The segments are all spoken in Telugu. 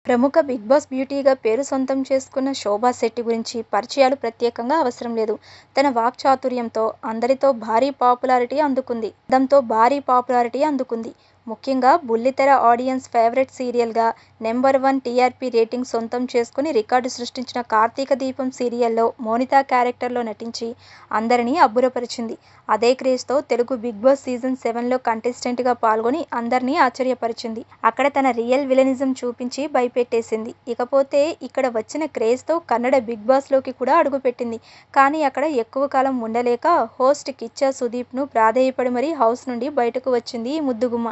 ప్రముఖ 'బిగ్ బాస్' బ్యూటీగా పేరు సొంతం చేసుకున్న శోభా శెట్టి గురించి పరిచయాలు ప్రత్యేకంగా అవసరం లేదు. తన వాక్చాతుర్యంతో అందరితో భారీ పాపులారిటీ అందుకుంది. ముఖ్యంగా బుల్లితెర ఆడియన్స్ ఫేవరెట్ సీరియల్గా నెంబర్ 1 టీఆర్పీ రేటింగ్ సొంతం చేసుకుని రికార్డు సృష్టించిన 'కార్తీక దీపం' సీరియల్లో మోనితా క్యారెక్టర్లో నటించి అందరినీ అబ్బురపరిచింది. అదే క్రేజ్తో తెలుగు 'బిగ్ బాస్' సీజన్ 7లో కంటెస్టెంట్గా పాల్గొని అందరినీ ఆశ్చర్యపరిచింది. అక్కడ తన రియల్ విలనిజం చూపించి భయపెట్టేసింది. ఇకపోతే ఇక్కడ వచ్చిన క్రేజ్తో కన్నడ 'బిగ్ బాస్'లోకి కూడా అడుగుపెట్టింది. కానీ అక్కడ ఎక్కువ కాలం ఉండలేక హోస్ట్ కిచ్చా సుదీప్ను ప్రాధేయపడి మరీ హౌస్ నుండి బయటకు వచ్చింది ఈ ముద్దుగుమ్మ.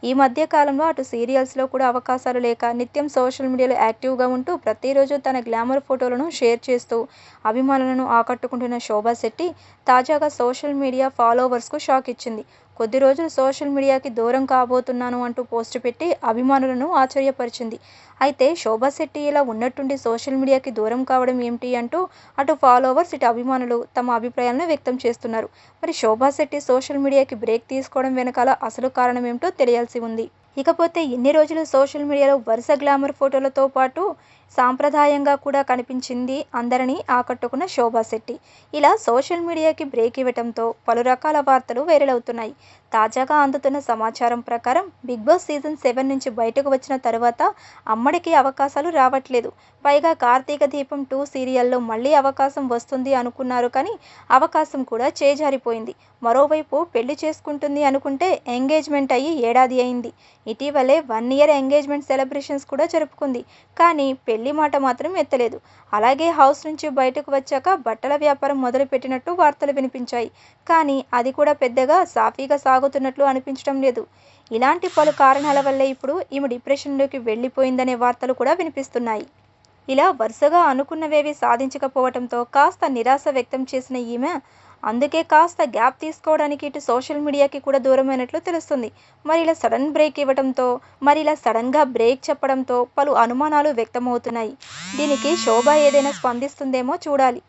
ఈ మధ్య కాలంలో అటు సీరియల్స్లో కూడా అవకాశాలు లేక నిత్యం సోషల్ మీడియాలో యాక్టివ్గా ఉంటూ ప్రతిరోజు తన గ్లామర్ ఫోటోలను షేర్ చేస్తూ అభిమానులను ఆకట్టుకుంటున్న శోభా శెట్టి తాజాగా సోషల్ మీడియా ఫాలోవర్స్కు షాక్ ఇచ్చింది. కొద్ది రోజులు సోషల్ మీడియాకి దూరం కాబోతున్నాను అంటూ పోస్టు పెట్టి అభిమానులను ఆశ్చర్యపరిచింది. అయితే శోభా శెట్టి ఇలా ఉన్నట్టుండి సోషల్ మీడియాకి దూరం కావడం ఏమిటి అంటూ అటు ఫాలోవర్స్ ఇటు అభిమానులు తమ అభిప్రాయాలను వ్యక్తం చేస్తున్నారు. మరి శోభా శెట్టి సోషల్ మీడియాకి బ్రేక్ తీసుకోవడం వెనకాల అసలు కారణం ఏమిటో తెలియాల్సి ఉంది. ఇకపోతే ఇన్ని రోజులు సోషల్ మీడియాలో వరుస గ్లామర్ ఫోటోలతో పాటు సాంప్రదాయంగా కూడా కనిపించింది అందరినీ ఆకట్టుకున్న శోభా శెట్టి. ఇలా సోషల్ మీడియాకి బ్రేక్ ఇవ్వడంతో పలు రకాల వార్తలు వైరల్ అవుతున్నాయి. తాజాగా అందుతున్న సమాచారం ప్రకారం 'బిగ్ బాస్' సీజన్ 7 నుంచి బయటకు వచ్చిన తరువాత అమ్మడికి అవకాశాలు రావట్లేదు. పైగా 'కార్తీక దీపం 2' సీరియల్లో మళ్లీ అవకాశం వస్తుంది అనుకున్నారు కానీ అవకాశం కూడా చేజారిపోయింది. మరోవైపు పెళ్లి చేసుకుంటుంది అనుకుంటే ఎంగేజ్మెంట్ అయ్యి ఏడాది అయింది. ఇటీవలే 1 ఇయర్ ఎంగేజ్మెంట్ సెలబ్రేషన్స్ కూడా జరుపుకుంది. కానీ పెళ్లి మాట మాత్రం ఎత్తలేదు. అలాగే హౌస్ నుంచి బయటకు వచ్చాక బట్టల వ్యాపారం మొదలు పెట్టినట్టు వార్తలు వినిపించాయి. కానీ అది కూడా పెద్దగా సాఫీగా సాగుతున్నట్లు అనిపించడం లేదు. ఇలాంటి పలు కారణాల వల్లే ఇప్పుడు ఈమె డిప్రెషన్లోకి వెళ్లిపోయిందనే వార్తలు కూడా వినిపిస్తున్నాయి. ఇలా వరుసగా అనుకున్నవేవీ సాధించకపోవడంతో కాస్త నిరాశ వ్యక్తం చేసిన ఈమె అందుకే కాస్త గ్యాప్ తీసుకోవడానికి ఇటు సోషల్ మీడియాకి కూడా దూరమైనట్లు తెలుస్తుంది. మరి ఇలా సడన్గా బ్రేక్ చెప్పడంతో పలు అనుమానాలు వ్యక్తమవుతున్నాయి. దీనికి శోభ ఏదైనా స్పందిస్తుందేమో చూడాలి.